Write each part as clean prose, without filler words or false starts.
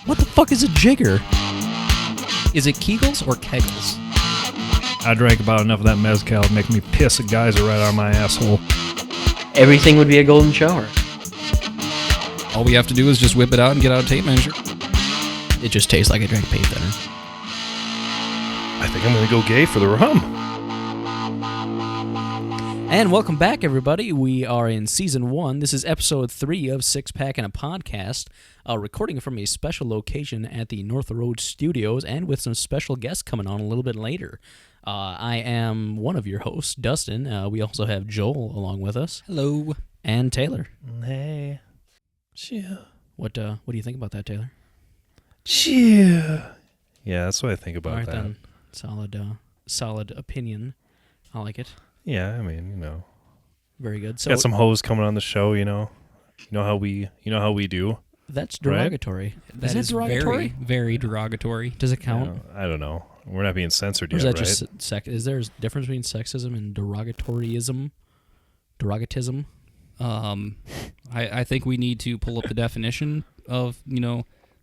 What the fuck is a jigger? Is it Kegels or Kegels? I drank about enough of that mezcal to make me piss a geyser right out of my asshole. Everything would be a golden shower. All we have to do is just whip it out and get out a tape measure. It just tastes like I drank paint thinner. I think I'm going to go gay for the rum. And welcome back, everybody. We are in Season 1. This is Episode 3 of Six Pack and a Podcast, recording from a special location at the North Road Studios and with some special guests coming on a little bit later. I am one of your hosts, Dustin. We also have Joel along with us. Hello. And Taylor. Hey. Yeah. What do you think about that, Taylor? Yeah. Yeah, that's what I think about All right, that. then. Solid opinion. I like it. Yeah, I mean, you know. Very good. So Got some hoes coming on the show, you know. You know how we do. that's derogatory. That is derogatory? very, very derogatory. Does it count? I don't know. We're not being censored Or is yet, that right? just is there a difference between sexism and derogatoryism? Derogatism? I think we need to pull up the definition of,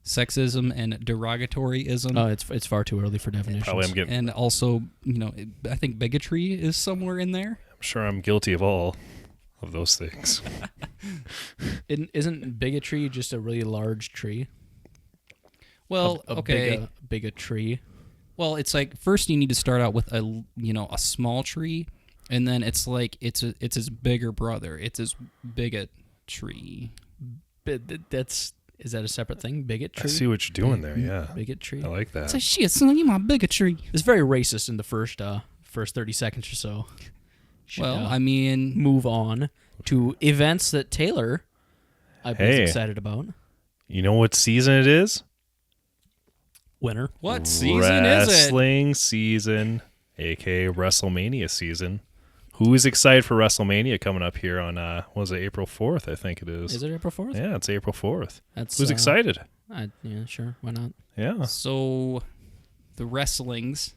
sexism and derogatoryism. Oh, it's far too early for definitions. Probably I'm getting. And also, I think bigotry is somewhere in there. I'm sure I'm guilty of all of those things. Isn't bigotry just a really large tree? Well, a tree. Well, it's like first you need to start out with a small tree, and then it's like it's his bigger brother. It's his bigot tree. Is that a separate thing? Bigotry? I see what you're doing there, yeah. Bigotry. I like that. It's like, shit, son, you my bigotry. It's very racist in the first 30 seconds or so. Well, I mean, move on to events that Taylor, I was excited about. You know what season it is? Winter. what season is it? Wrestling season, a.k.a. WrestleMania season. Who is excited for WrestleMania coming up here on, April 4th, I think it is. Is it April 4th? Yeah, it's April 4th. Who's excited? Yeah, sure. Why not? Yeah. So, the wrestlings,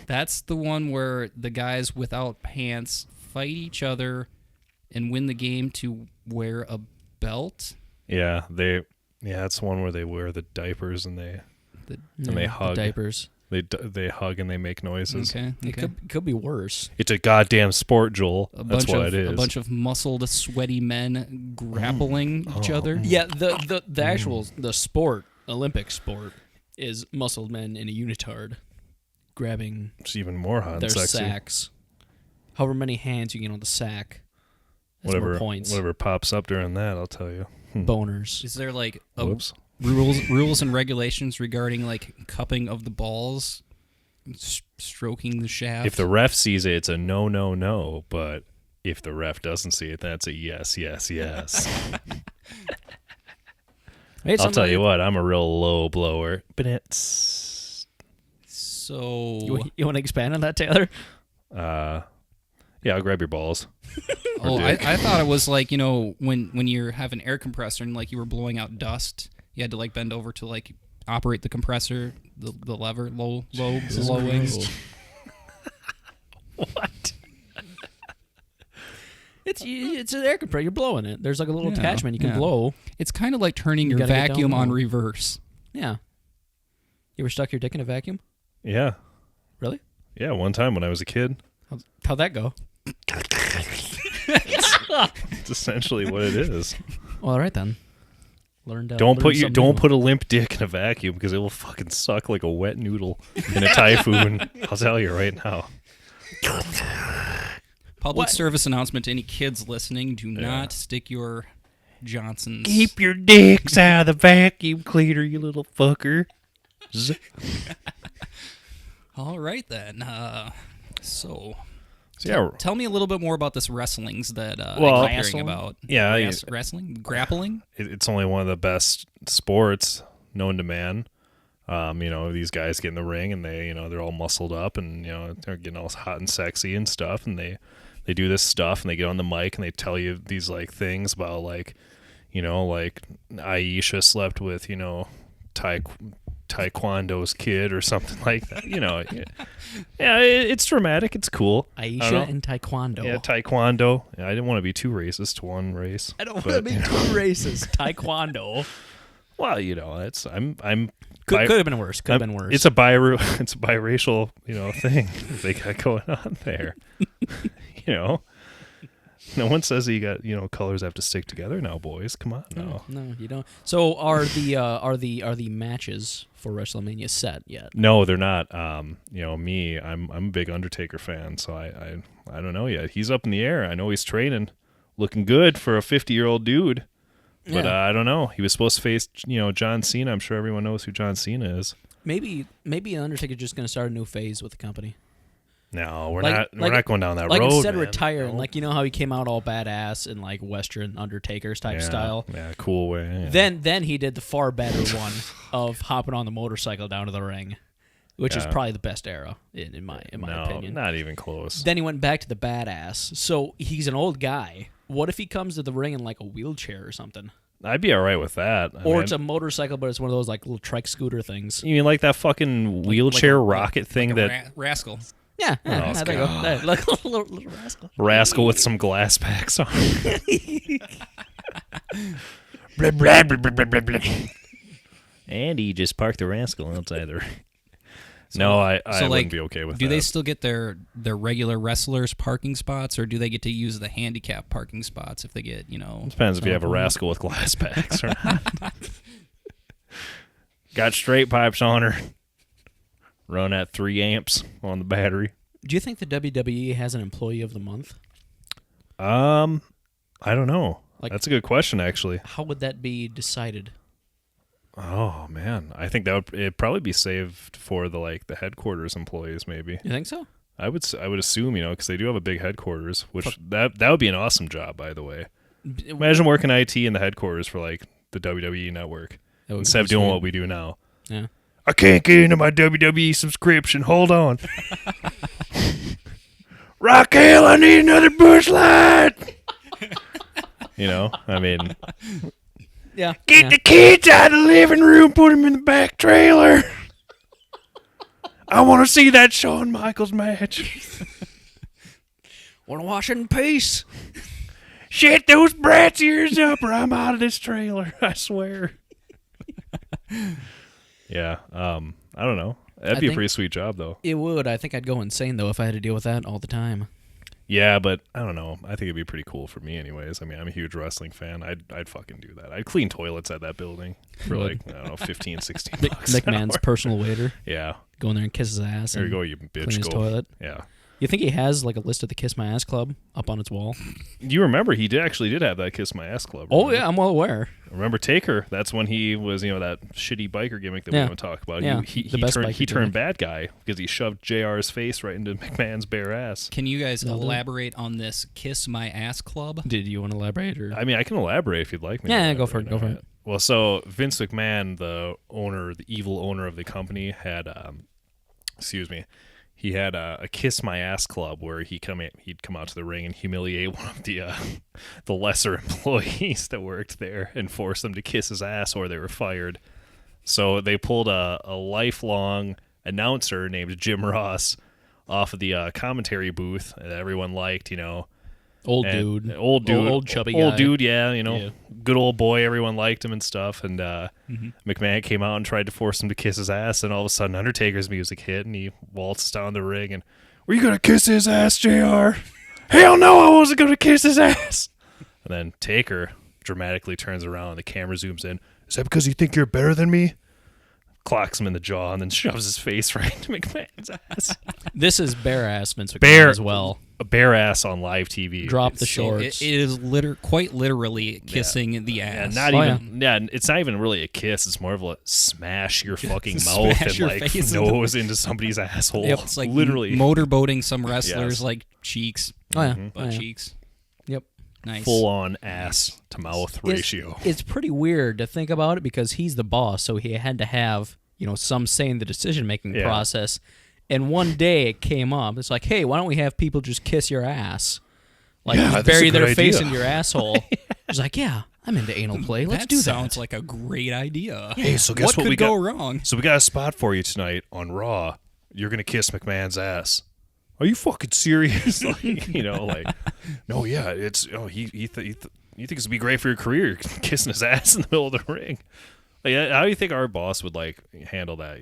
that's the one where the guys without pants fight each other and win the game to wear a belt. Yeah, it's the one where they wear the diapers and they hug. The diapers. They hug and they make noises. Okay. It could be worse. It's a goddamn sport, Joel. That's what it is. A bunch of muscled, sweaty men grappling each other. Yeah, the actual sport, Olympic sport, is muscled men in a unitard grabbing It's even more hot and their sexy. sacks. However many hands you get on the sack. That's more points. Whatever pops up during that, I'll tell you. Boners. Is there like Whoops. rules and regulations regarding like cupping of the balls, stroking the shaft? If the ref sees it, it's a no. But if the ref doesn't see it, that's a yes. I'll tell you what, I'm a real low blower. But it's... So You want to expand on that, Taylor? Yeah, I'll grab your balls. I thought it was like, when you're having air compressor and like you were blowing out dust, you had to like bend over to like operate the compressor, the lever, low wings. What? It's an air compressor. You're blowing it. There's like a little attachment you can blow. It's kind of like turning your gotta get vacuum down on low. reverse. Yeah. You ever stuck your dick in a vacuum? Yeah. Really? Yeah, one time when I was a kid. How'd that go? It's essentially what it is. Well, all right then. Don't put a limp dick in a vacuum because it will fucking suck like a wet noodle in a typhoon. I'll tell you right now. Public service announcement to any kids listening: do not stick your Johnsons. Keep your dicks out of the vacuum cleaner, you little fucker. All right then. So yeah, tell me a little bit more about this wrestlings that Well, I'm hearing about. Yeah, wrestling, grappling. It's only one of the best sports known to man. These guys get in the ring and they're all muscled up and they're getting all hot and sexy and stuff, and they do this stuff and they get on the mic and they tell you these like things about like Aisha slept with Taekwondo's kid or something like that. Yeah, it's dramatic. It's cool. Aisha and Taekwondo. Yeah, Taekwondo. Yeah, I didn't want to be too racist to one race. I don't want to be too racist. Taekwondo. Well, it's I'm Could have been worse. Could have been worse. It's a biracial, thing they got going on there. No one says that you got, colors have to stick together now, boys. Come on, no. No, you don't. So are the matches for WrestleMania set yet? No, they're not. Me, I'm a big Undertaker fan, so I don't know yet. He's up in the air. I know he's training, looking good for a 50-year-old dude. But I don't know. He was supposed to face, John Cena. I'm sure everyone knows who John Cena is. Maybe Undertaker's just going to start a new phase with the company. No, we're not going down that road. Like instead of man. retiring, No. like how he came out all badass in like Western Undertaker's type style. Yeah, cool way. Yeah. Then he did the far better one of hopping on the motorcycle down to the ring, which is probably the best era in my opinion. Not even close. Then he went back to the badass. So he's an old guy. What if he comes to the ring in like a wheelchair or something? I'd be all right with that. It's a motorcycle, but it's one of those like little trike scooter things. You mean like that fucking wheelchair rocket thing that rascal. Yeah, there you go. There, like a little rascal with some glass packs on. And he just parked the rascal outside the ring. No, I wouldn't be okay with that. Do they still get their regular wrestlers' parking spots, or do they get to use the handicap parking spots if they get, It depends if you have a rascal with glass packs or not. Got straight pipes on her. Run at 3 amps on the battery. Do you think the WWE has an employee of the month? I don't know. That's a good question, actually. How would that be decided? Oh man, I think it'd probably be saved for the headquarters employees, maybe. You think so? I would assume, because they do have a big headquarters, which that would be an awesome job, by the way. Imagine working IT in the headquarters for the WWE network instead of doing what we do now. Yeah. I can't get into my WWE subscription. Hold on. Raquel, I need another Busch Light. I mean, yeah. Get the kids out of the living room, put them in the back trailer. I want to see that Shawn Michaels match. Want to wash in peace? Shit those brats' ears up or I'm out of this trailer, I swear. Yeah, I don't know. That'd be a pretty sweet job, though. It would. I think I'd go insane, though, if I had to deal with that all the time. Yeah, but I don't know. I think it'd be pretty cool for me anyways. I mean, I'm a huge wrestling fan. I'd fucking do that. I'd clean toilets at that building for I don't know, 15, 16 bucks. McMahon's personal waiter. Yeah. Go in there and kiss his ass. There you go, you bitch. Clean his toilet. Yeah. You think he has a list of the Kiss My Ass Club up on its wall? You remember he did have that Kiss My Ass Club. Oh, yeah, I'm well aware. Remember Taker? That's when he was, that shitty biker gimmick that we don't talk about. Yeah, he turned bad guy because he shoved JR's face right into McMahon's bare ass. Can you guys elaborate on this Kiss My Ass Club? Did you want to elaborate? Or? I mean, I can elaborate if you'd like me. Yeah, go for it. Well, so Vince McMahon, the evil owner of the company, had, he had a Kiss My Ass Club where he'd come out to the ring and humiliate one of the lesser employees that worked there and force them to kiss his ass or they were fired. So they pulled a lifelong announcer named Jim Ross off of the commentary booth that everyone liked, Old dude. Old chubby guy. Old dude, yeah, good old boy. Everyone liked him and stuff. And McMahon came out and tried to force him to kiss his ass. And all of a sudden, Undertaker's music hit, and he waltzed down the ring. And, were you going to kiss his ass, JR? Hell no, I wasn't going to kiss his ass. And then Taker dramatically turns around, and the camera zooms in. Is that because you think you're better than me? Clocks him in the jaw, and then shoves his face right into McMahon's ass. This is bare ass Vince McMahon as well. A bare ass on live TV. Drop the shorts. It is quite literally kissing the ass. It's not even really a kiss. It's more of a smash your fucking mouth and nose into somebody's asshole. Yep. It's like literally motorboating some wrestlers cheeks. Oh yeah, butt cheeks. Yep. Nice. Full on ass to mouth ratio. It's pretty weird to think about it because he's the boss, so he had to have some say in the decision making process. And one day it came up. It's like, hey, why don't we have people just kiss your ass? Just bury their face in your asshole. It's like, yeah, I'm into anal play. Let's That do that. sounds like a great idea. Hey, so guess what could we go got? wrong? So we got a spot for you tonight on Raw. You're gonna kiss McMahon's ass. Are you fucking serious? No, yeah, it's you think this would be great for your career, kissing his ass in the middle of the ring. Like, how do you think our boss would handle that?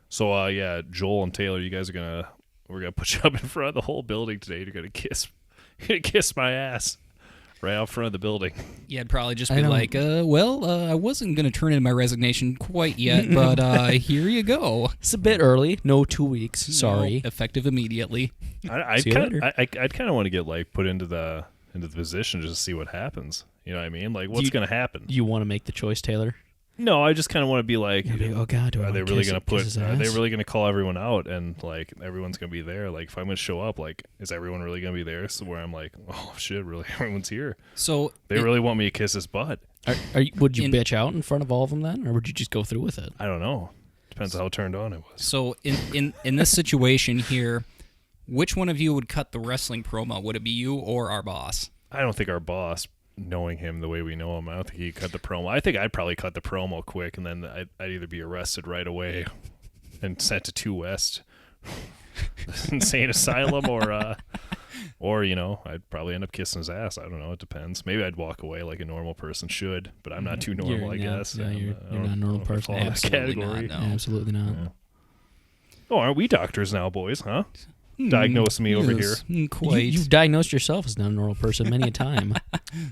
So Joel and Taylor, you guys we're gonna put you up in front of the whole building today. You're gonna kiss my ass right out front of the building. Yeah, I'd probably just be like, I wasn't going to turn in my resignation quite yet, but here you go. It's a bit early. No 2 weeks. Sorry. No, effective immediately. I'd See you later. kind of want to get put into the position just to see what happens. You know what I mean? Like, what's going to happen? You want to make the choice, Taylor? No, I just kind of want to be like, oh God, are they really going to call everyone out and everyone's going to be there? Like, if I'm going to show up, is everyone really going to be there? So where I'm like, oh shit, really, everyone's here. So they really want me to kiss his butt. Would you bitch out in front of all of them then, or would you just go through with it? I don't know. Depends on how turned on it was. So in this situation here, which one of you would cut the wrestling promo? Would it be you or our boss? I don't think our boss, knowing him the way we know him, I don't think he'd cut the promo. I think I'd probably cut the promo quick, and then I'd either be arrested right away and sent to 2 West insane asylum, or I'd probably end up kissing his ass. I don't know. It depends. Maybe I'd walk away like a normal person should, but I'm not too normal, I guess. Yeah, you're not a normal person. Absolutely category. not. No. Absolutely not. Yeah. Oh, aren't we doctors now, boys? Huh? Diagnose me over here. Quite. You've diagnosed yourself as not a normal person many a time.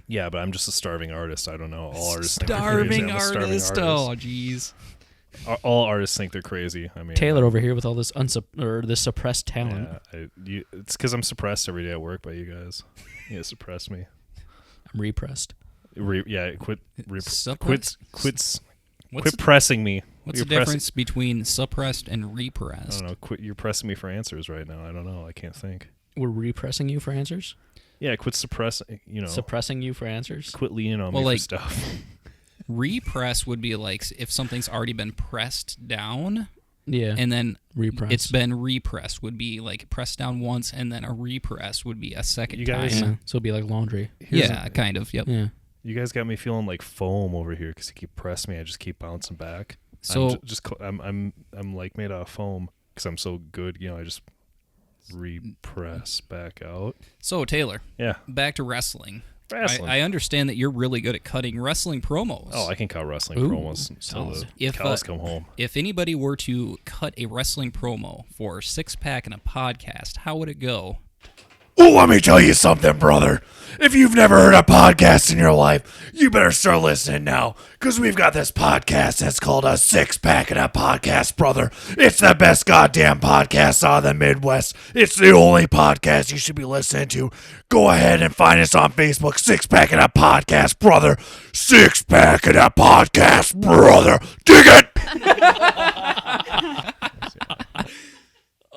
Yeah, but I'm just a starving artist. I don't know. All artists Starving think they're crazy. I'm a artist. starving artist. Oh, jeez. All artists think they're crazy. I mean, Taylor over here with all this this suppressed talent. Yeah, it's because I'm suppressed every day at work by you guys. You suppress me. I'm repressed. Quit pressing me. What's the difference between suppressed and repressed? I don't know. Quit. You're pressing me for answers right now. I don't know. I can't think. We're repressing you for answers? Yeah, quit suppressing. Suppressing you for answers? Quit leaning on me for stuff. Repress would be like if something's already been pressed down. Yeah. And then repress. It's been repressed would be like pressed down once, and then a repress would be a second time. Yeah. So it'd be like laundry. Kind of. Yep. Yeah. You guys got me feeling like foam over here because you keep pressing me. I just keep bouncing back. So I'm like made out of foam because I'm so good. I just repress back out. So Taylor. Yeah. Back to wrestling. Wrestling. I understand that you're really good at cutting wrestling promos. Oh, I can cut wrestling promos until the cows come home. If anybody were to cut a wrestling promo for 6-pack and a podcast, how would it go? Well, let me tell you something, brother. If you've never heard a podcast in your life, you better start listening now, because we've got this podcast that's called a 6-pack and a podcast, brother. It's the best goddamn podcast out of the Midwest. It's the only podcast you should be listening to. Go ahead and find us on Facebook, 6-pack and a podcast, brother. 6-pack and a podcast, brother. Dig it!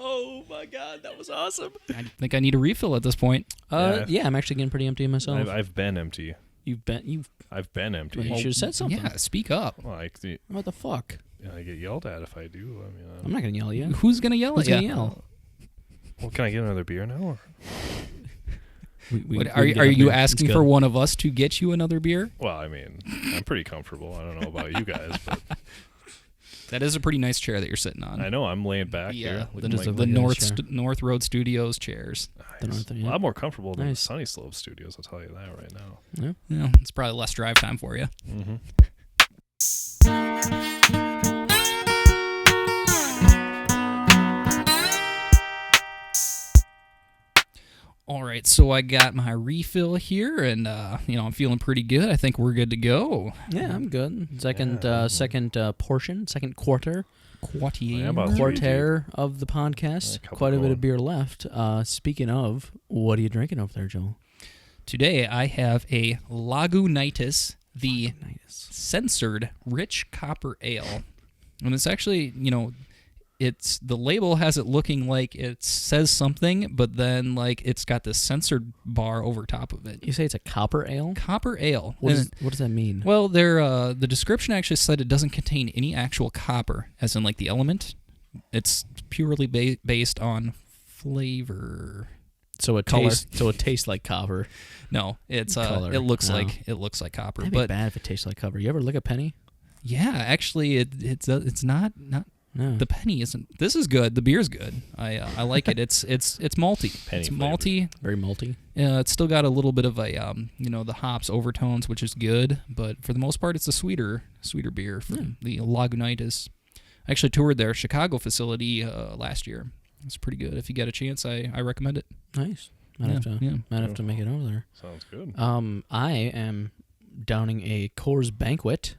Oh my God, that was awesome. I think I need a refill at this point. Yeah, I'm actually getting pretty empty myself. I've been empty. I've been empty. You should have said something. Yeah, speak up. Well, What the fuck? I get yelled at if I do. I mean, I'm not gonna yell at you. Who's gonna yell Who's at gonna you? yell? Well, can I get another beer now? Or? Are you asking for one of us to get you another beer? Well, I mean, I'm pretty comfortable. I don't know about you guys, but that is a pretty nice chair that you're sitting on. I know. I'm laying back here. The North Road Studios chairs. Nice. A lot more comfortable than the Sunny Slope Studios, I'll tell you that right now. Yeah, it's probably less drive time for you. Mm-hmm. All right, so I got my refill here, and I'm feeling pretty good. I think we're good to go. Yeah, I'm good. Second portion, second quarter. Quarter of the podcast. Quite a bit of beer left. Speaking of, what are you drinking over there, Joel? Today I have a Lagunitas, the censored rich copper ale. And it's actually, it's the label has it looking like it says something, but then it's got this censored bar over top of it. You say it's a copper ale? Copper ale. What does that mean? Well, the description actually said it doesn't contain any actual copper, as in the element. It's purely based on flavor. So it Color. tastes like copper. No, it's Color. it looks No. like copper. That'd be But bad if it tastes like copper. You ever lick a penny? yeah, actually, it's not. No. The penny isn't. This is good. The beer's good. I like it. It's malty. Penny it's flavored. malty. Very malty. It's still got a little bit of a the hops overtones, which is good. But for the most part, it's a sweeter beer from the Lagunitas. I actually toured their Chicago facility last year. It's pretty good. If you get a chance, I recommend it. Nice. Might have to make it over there. Sounds good. I am downing a Coors Banquet,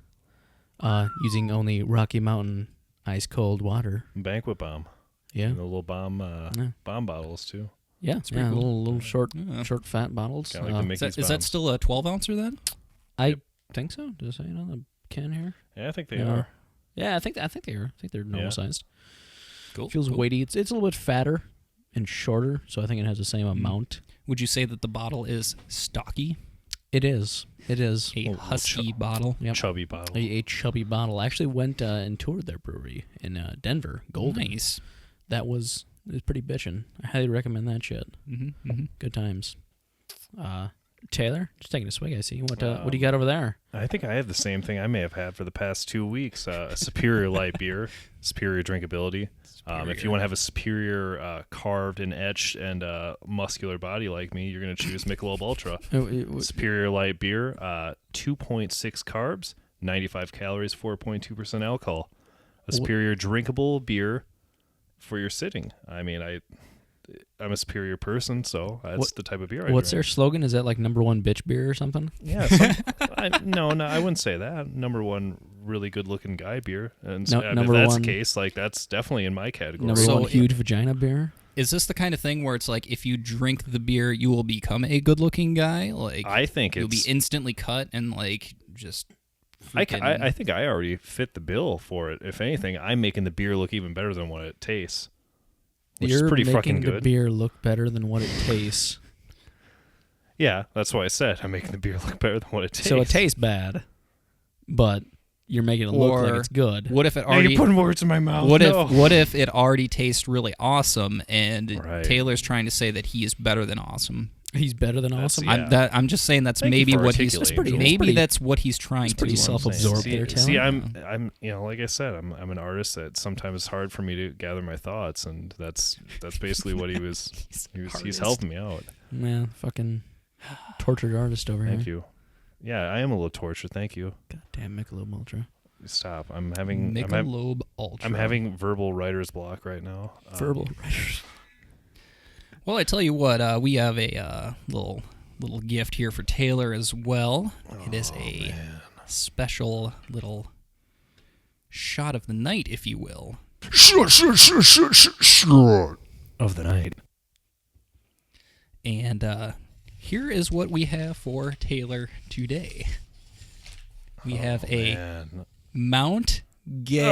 using only Rocky Mountain ice cold water. Banquet bomb. Yeah. And the little bomb bottles too. Yeah. pretty cool. Little short Yeah. fat bottles. Kinda like the Mickey's Is that bombs. still a 12-ouncer then? I think so. Does it say it on the can here? Yeah, I think they Yeah. are. Yeah, I think they are. I think they're normal Yeah. sized. Cool. Feels cool. weighty. It's a little bit fatter and shorter, so I think it has the same amount. Would you say that the bottle is stocky? It is. It is. A husky bottle? Yep. Chubby bottle. A chubby bottle. I actually went and toured their brewery in Denver, Golden. Nice. It was pretty bitchin'. I highly recommend that shit. Mm-hmm, mm-hmm. Good times. Taylor, just taking a swig. I see. What do you got over there? I think I have the same thing I may have had for the past 2 weeks. A superior light beer, superior drinkability. If you want to have a superior carved and etched and muscular body like me, you're going to choose Michelob Ultra. Superior light beer, 2.6 carbs, 95 calories, 4.2% alcohol. A superior drinkable beer for your sitting. I mean, I'm a superior person, so that's the type of beer I What's drink. their slogan? Is that like #1 bitch beer or something? Yeah, no, I wouldn't say that. #1 really good-looking guy beer, and No, if number that's one- the case, like that's definitely in my category. #1 huge vagina beer? Is this the kind of thing where it's like if you drink the beer, you will become a good-looking guy? Like I think you'll be it's. instantly cut and like just. I freaking- think I already fit the bill for it. If anything, I'm making the beer look even better than what it tastes, which You're is pretty making fucking the good. beer look better than what it tastes. Yeah, that's why I said I'm making the beer look better than what it tastes. So it tastes bad, but you're making it look like it's good. What if it Now already? you're putting words in my mouth. What No. if it already tastes really awesome and Right. Taylor's trying to say that he is better than awesome? He's better than That's- awesome. yeah. I'm just saying that's Thank you maybe for what he's. articulating, Joel. Maybe that's what he's trying to. pretty do. self-absorbed See, there, Taylor. see, I'm, like I said, I'm an artist that sometimes it's hard for me to gather my thoughts, and that's basically what he was. He's helping me out. Man, fucking tortured artist over Thank here. you. Yeah, I am a little tortured. Thank you. Goddamn Michelob Ultra. Stop. I'm having Michelob Ultra. I'm having verbal writer's block right now. Verbal. Well, I tell you what, we have a little gift here for Taylor as well. It is a special little shot of the night, if you will. Sure. of the night. And here is what we have for Taylor today. We have a Man. Mount Gay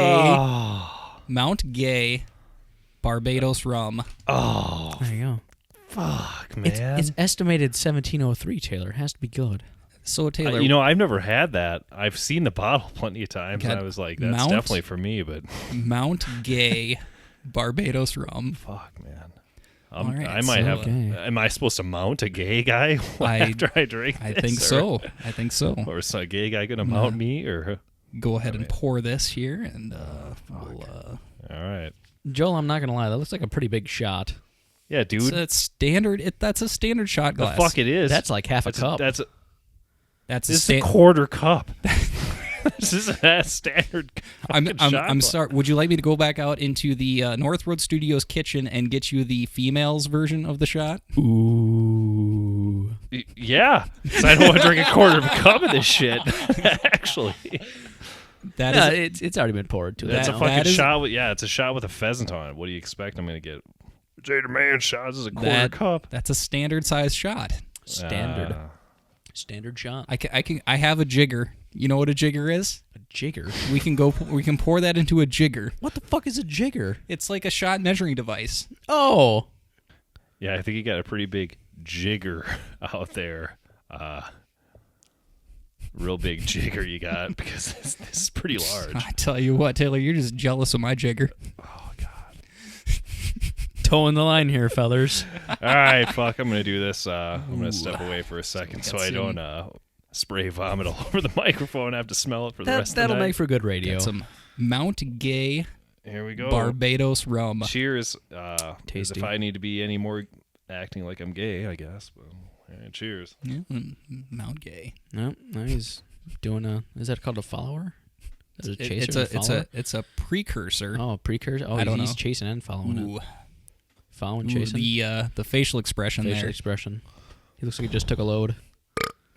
Barbados rum. Oh, There you go. fuck, man. It's estimated 1703, Taylor. It has to be good. So Taylor, I've never had that. I've seen the bottle plenty of times, and Got I was like, that's Mount- definitely for me, but Mount Gay Barbados rum. fuck, man. All right, I might so, have. okay. Am I supposed to mount a gay guy after I drink I this? think so. I think so. Or is a gay guy going to mount me? Or Go ahead and pour this here, and we'll. all right. Joel, I'm not going to lie. That looks like a pretty big shot. Yeah, dude. It's standard. That's a standard shot The glass. fuck it is. That's like half a cup. That's a, That's this is a quarter cup. This is a standard. I'm fucking shot glass. sorry. Would you like me to go back out into the North Road Studios kitchen and get you the females version of the shot? Ooh. Yeah, 'cause I don't want to drink a quarter of a cup of this shit. Actually, That is it's already been poured to that's it. a now. fucking that is- shot. It's a shot with a pheasant on it. What do you expect I'm going to get? Jada Man shots is a quarter cup. That's a standard size shot. Standard. Standard shot. I have a jigger. You know what a jigger is? A jigger? We can pour that into a jigger. What the fuck is a jigger? It's like a shot measuring device. Oh. Yeah, I think you got a pretty big jigger out there. Real big jigger you got, because this is pretty large. I tell you what, Taylor, you're just jealous of my jigger. Oh, God. Towing the line here, fellers. All right, fuck. I'm gonna do this. I'm gonna step away for a second so I don't spray vomit all over the microphone. I have to smell it for the rest of the night. That'll make for good radio. Got some Mount Gay Here we go. Barbados rum. Cheers. Tasty. If I need to be any more acting like I'm gay, I guess. But, cheers. Yeah, Mount Gay. No, he's doing a. Is that called a follower? Is it a chaser? It's a precursor. Oh, precursor. Oh, I don't he's know. chasing and following Ooh. it. Following, Ooh, chasing. the facial expression Facial there. expression. He looks like he just took a load.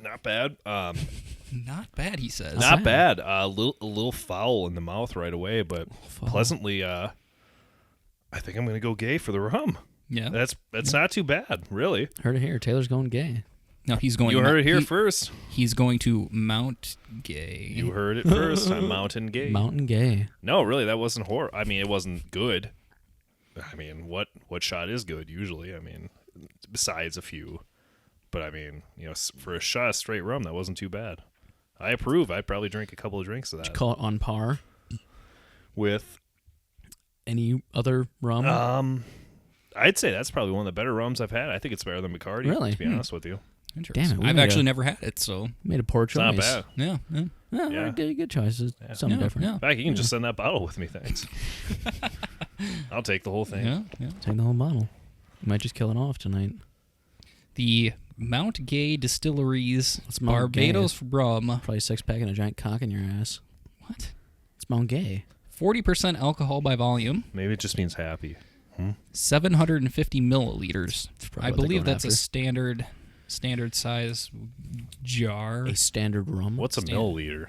Not bad. Not bad, he says. Not bad. A little foul in the mouth right away, but pleasantly. I think I'm gonna go gay for the rum. Yeah. That's not too bad, really. Heard it here. Taylor's going gay. No, he's going. You heard it here first. He's going to Mount Gay. You heard it first. I'm mountain gay. Mountain gay. No, really, that wasn't horrible. I mean, it wasn't good. I mean, what shot is good usually? I mean, besides a few. But I mean, for a shot of straight rum, that wasn't too bad. I approve. I'd probably drink a couple of drinks of that. Did you call it on par? With any other rum? I'd say that's probably one of the better rums I've had. I think it's better than Bacardi. Really? To be honest with you. Interesting. Damn it, we I've made actually a- never had it, so Made a poor It's choice. not bad. yeah. Yeah. Good choices. Yeah. Something Yeah, different. yeah. In fact, you can just send that bottle with me, thanks. I'll take the whole thing. Yeah. Take the whole bottle. You might just kill it off tonight. The Mount Gay Distilleries What's Mount Barbados rum. Probably a 6-pack and a giant cock in your ass. What? It's Mount Gay. 40% alcohol by volume. Maybe it just means happy. 750 milliliters. probably I what they're believe going that's after. a standard size jar. A standard rum. What's a milliliter?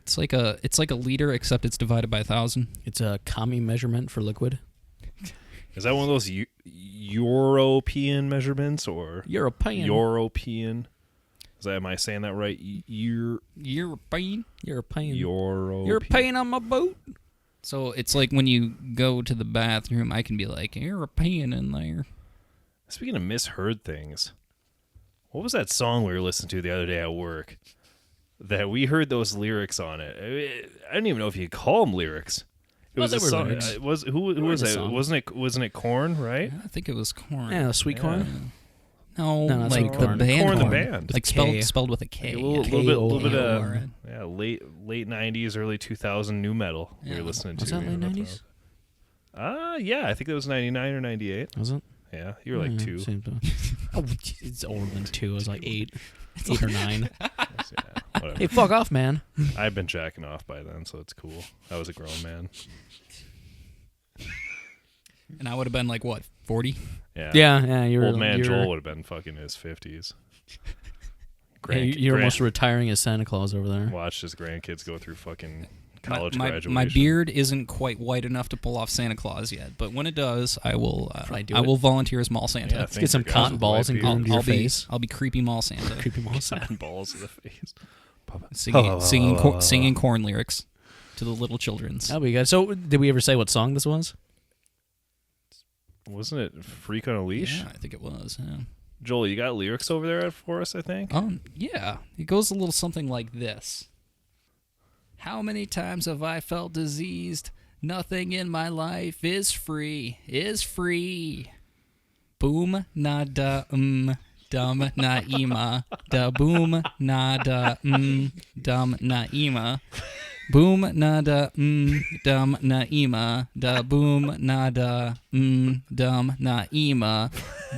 It's like a liter, except it's divided by 1,000. It's a commie measurement for liquid. Is that one of those European measurements or European. European? Am I saying that right? European. European. European. European on my boat. So it's like when you go to the bathroom, I can be like, European in there. Speaking of misheard things, what was that song we were listening to the other day at work? That we heard those lyrics on it. I didn't even know if you could call them lyrics. It was they a were song. lyrics. Who was a it? song. Wasn't it Korn? Right? I think it was corn. Yeah, sweet corn. No, No, not like sweet the corn. band. Corn, the corn. band. Like K. spelled with a K. A little bit K-O-R-N. late 90s, early 2000 new metal we were Yeah. listening Was to. that late 90s? Yeah, I think it was 99 or 98. Was it? Yeah, you were like 2. Seems to- oh, it's older than 2. It was like 8. 8 or 9. Yeah, whatever. Hey, fuck off, man. I'd been jacking off by then, so it's cool. I was a grown man. And I would have been like, what, 40? Yeah. Yeah, you were Old man you're, Joel would have been fucking in his 50s. You're almost retiring as Santa Claus over there. Watched his grandkids go through fucking college my graduation. beard isn't quite white enough to pull off Santa Claus yet, but when it does, I will. Probably do I it. will volunteer as mall Santa. Yeah, Let's get some cotton balls and glue them to your face. I'll be creepy mall Santa, Creepy mall Santa. Cotton balls to the face. singing corn lyrics to the little children's. That'll be good. So, did we ever say what song this was? Wasn't it Freak on a Leash? Yeah, I think it was. Yeah. Joel, you got lyrics over there for us, I think? Yeah. It goes a little something like this. How many times have I felt diseased? Nothing in my life is free. Boom, nada, dum, naima. Da boom, nada, dum, naima. Boom, nada, dum, naima. Da boom, nada, dum, naima.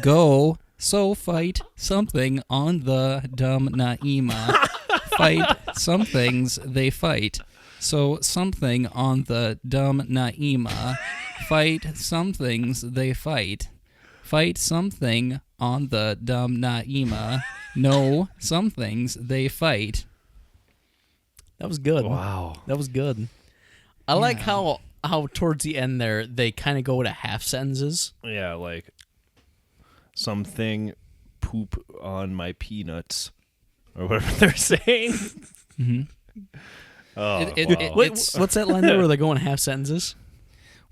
Go, so fight something on the dum, naima. Fight some things they fight. So something on the dum, naima. Fight some things they fight. Fight something on the dum, naima. No, some things they fight. That was good. Wow. That was good. I like how towards the end there, they kind of go to half sentences. Yeah, like something poop on my peanuts or whatever they're saying. Mm-hmm. Oh, wow. What's that line there where they're going half sentences?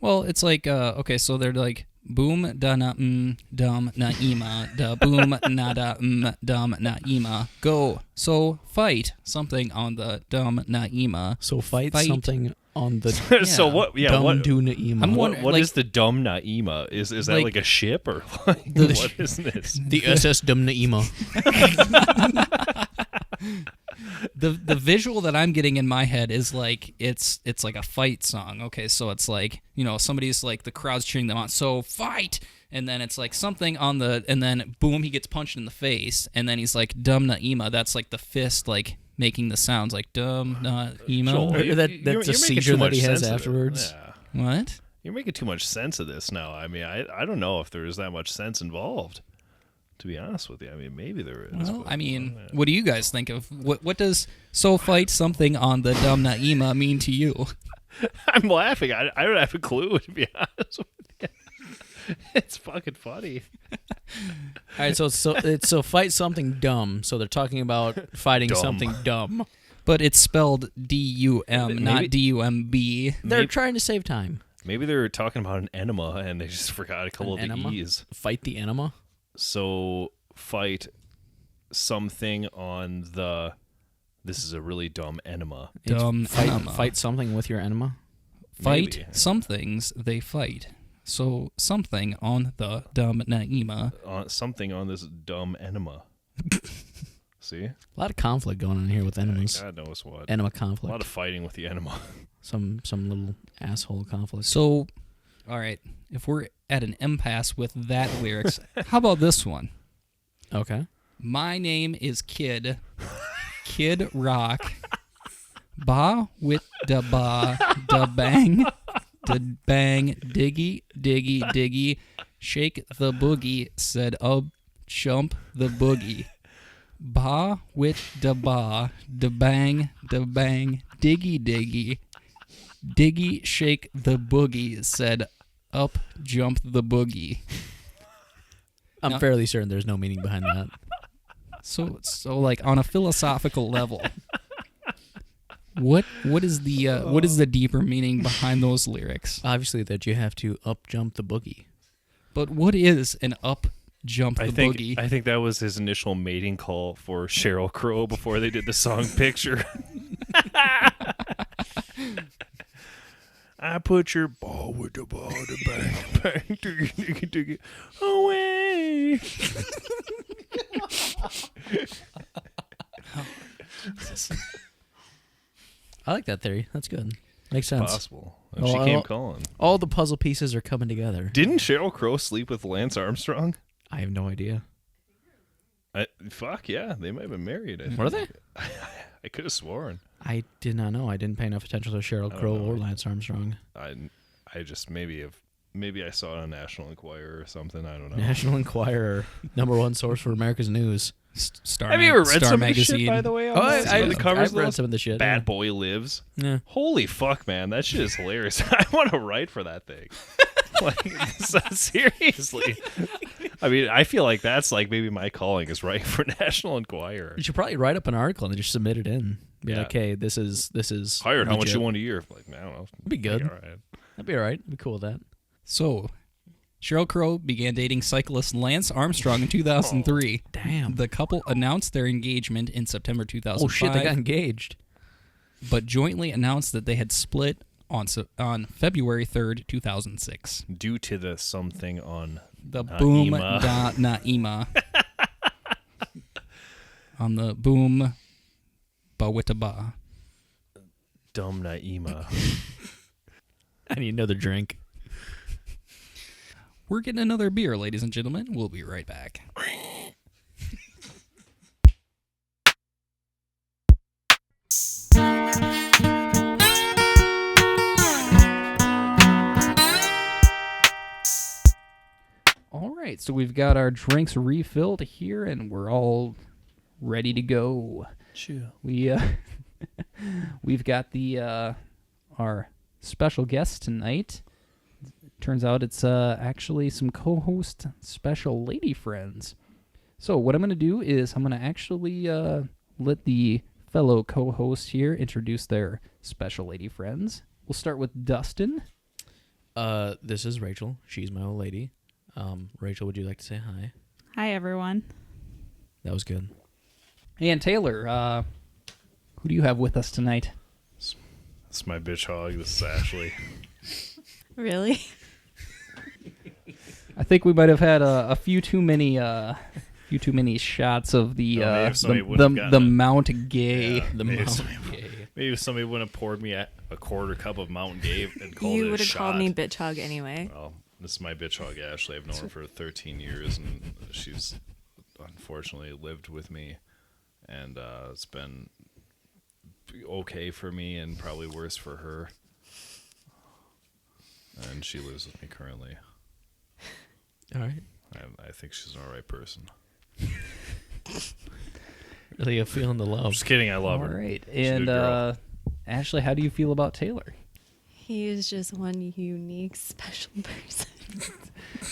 Well, it's like, okay, so they're like, boom, da na, dum, na, ima, da, boom, nada, dum, na, ima, go. So fight something on the dum, na, ima. So fight Fight. something On the So what? Yeah, Dum what? Du Na'ima. I'm What, wondering, what like, is the Dum Na'ima? Is that like- like a ship or like, what is this? the SS Dum Na'ima. the visual that I'm getting in my head is like it's like a fight song. Okay, so it's like, you know, somebody's like, the crowd's cheering them on, so fight, and then it's like something on the, and then boom, he gets punched in the face, and then he's like Dum Na'ima. That's like the fist like making the sounds like Dum Na'ima. Joel, that's a making seizure too that much he has sense of it. afterwards. Yeah. What? You're making too much sense of this now. I mean, I don't know if there's that much sense involved, to be honest with you. I mean, maybe there is. Well, but, I mean, yeah. what do you guys think of what does so fight something on the Dum Na'ima mean to you? I'm laughing. I don't have a clue, to be honest with you. It's fucking funny. All right, so fight something dumb. So they're talking about fighting Dumb. something dumb. But it's spelled D-U-M, Maybe- not D-U-M-B. They're trying to save time. Maybe they were talking about an enema and they just forgot a couple An of the enema? E's. Fight the enema. So fight something on the. This is a really dumb enema. Dumb enema. Fight something with your enema. Fight Maybe. some things, they fight. So something on the Dum Na'ima. Something on this dumb enema. See? A lot of conflict going on here with enemas. God knows what. Enema A conflict. lot of fighting with the enema. Some little asshole conflict. So, all right, if we're at an impasse with that lyrics, how about this one? Okay. My name is Kid Rock, ba with da ba, da bang, diggy, diggy, diggy, shake the boogie, said jump the boogie. Ba with da ba, da bang, diggy, diggy, diggy, shake the boogie, said up, jump the boogie. I'm No. fairly certain there's no meaning behind that. So like on a philosophical level, what is the deeper meaning behind those lyrics? Obviously that you have to up jump the boogie. But what is an up jump the boogie? I think that was his initial mating call for Sheryl Crow before they did the song Picture. I put your ball with the ball, the bang, bang, diggy, diggy, diggy, away. I like that theory. That's good. Makes sense. Possible. Oh, She came oh. calling. All the puzzle pieces are coming together. Didn't Sheryl Crow sleep with Lance Armstrong? I have no idea. Fuck yeah, they might have been married. I Were think. I could have sworn. I did not know. I didn't pay enough attention to Sheryl Crow know. or Lance Armstrong. I just maybe I saw it on National Enquirer or something. I don't know. National Enquirer, #1 source for America's news. Star Have you ever read Star some of this Magazine. shit, by the way? on Oh, some of the covers I've read of some of the shit. Bad Boy Lives. Yeah. Holy fuck, man. That shit is hilarious. I want to write for that thing. Like, so seriously. I mean, I feel like that's like maybe my calling is writing for National Enquirer. You should probably write up an article and just submit it in. Be Yeah. like, hey, this is Hired, how much legit. you want a year? Like, I don't know. That'd be good. Like, all right. That'd be all right. Be cool with that. So, Sheryl Crow began dating cyclist Lance Armstrong in 2003. Damn. The couple announced their engagement in September 2005. Oh shit, they got engaged. but jointly announced that they had split on February 3rd, 2006. Due to the something on The boom Na'ima. da na'ima. On the boom ba ba. Dumb Na'ima. I need another drink. We're getting another beer, ladies and gentlemen. We'll be right back. All right, so we've got our drinks refilled here, and we're all ready to go. Chill. We've got our special guest tonight. Turns out it's actually some co-host special lady friends. So what I'm going to do is I'm going to actually let the fellow co-hosts here introduce their special lady friends. We'll start with Dustin. This is Rachel. She's my old lady. Rachel, would you like to say hi? Hi, everyone. That was good. And Taylor, who do you have with us tonight? This is my bitch hog. This is Ashley. Really? I think we might have had a few too many shots of the Mount Gay. Yeah, The maybe Mount somebody, Gay. maybe somebody wouldn't have poured me a quarter cup of Mountain Gay and called it You a would have shot. called me bitch hog anyway. Well, this is my bitch hog, Ashley. I've known her for 13 years, and she's unfortunately lived with me, and it's been okay for me and probably worse for her. And she lives with me currently. All right. I think she's an all right person. Really a feeling the love. Just kidding. I love All her. right. She's a good And girl. Ashley, how do you feel about Taylor? He is just one unique, special person.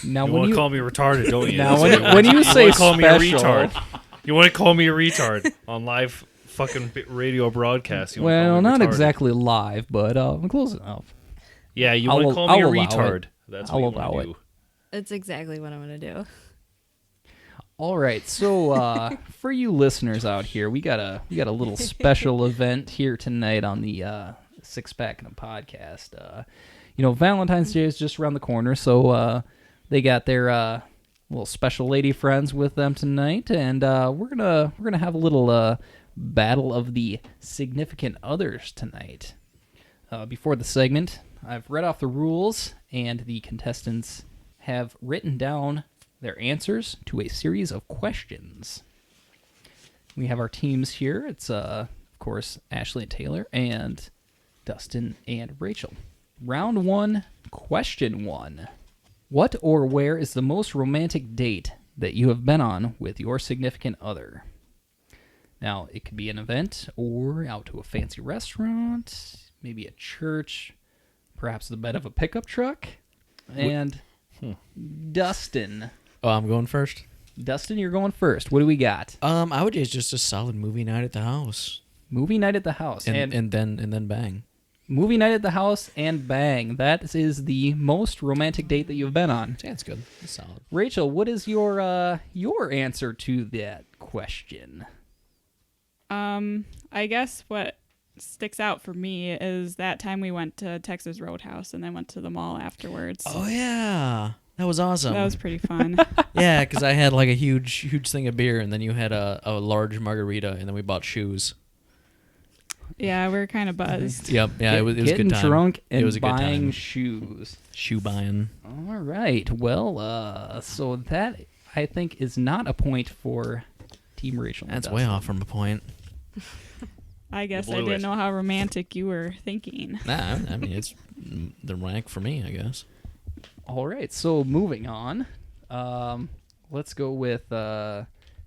Now, You when want you to call me retarded, don't you? now That's when, what when you wanna say call me special, a retard. You want to call me a retard on live fucking radio broadcast? You wanna call well, me not retarded. exactly live, but close enough. Yeah, you I'll- want to call me a I'll allow retard? it. That's I'll what you allow want to it. do. That's exactly what I'm going to do. All right, so for you listeners out here, we got a little special event here tonight on the Six Pack and a Podcast. Valentine's Day is just around the corner, so they got their little special lady friends with them tonight, and we're gonna have a little battle of the significant others tonight. Before the segment, I've read off the rules, and the contestants have written down their answers to a series of questions. We have our teams here. It's, of course, Ashley and Taylor, and Dustin and Rachel. Round 1, question 1. What or where is the most romantic date that you have been on with your significant other? Now, it could be an event or out to a fancy restaurant, maybe a church, perhaps the bed of a pickup truck. And Dustin. Oh, I'm going first. Dustin, you're going first. What do we got? I would just a solid movie night at the house, Movie night at the house. and then bang. Movie night at the house and bang. That is the most romantic date that you've been on. Yeah, it's good. It's solid. Rachel, what is your answer to that question? I guess what sticks out for me is that time we went to Texas Roadhouse and then went to the mall afterwards. Oh yeah, that was awesome. That was pretty fun. Yeah, because I had like a huge thing of beer, and then you had a large margarita, and then we bought shoes. Yeah, we were kind of buzzed. Yep. Yeah, it was a Getting good time. drunk and it was a good buying time. shoes. Shoe buying. All right. Well, so that I think is not a point for Team Rachel. and That's way Dustin. off from a point. I guess I blew didn't it. know how romantic you were thinking. Nah, I mean it's the rank for me, I guess. All right. So moving on. Let's go with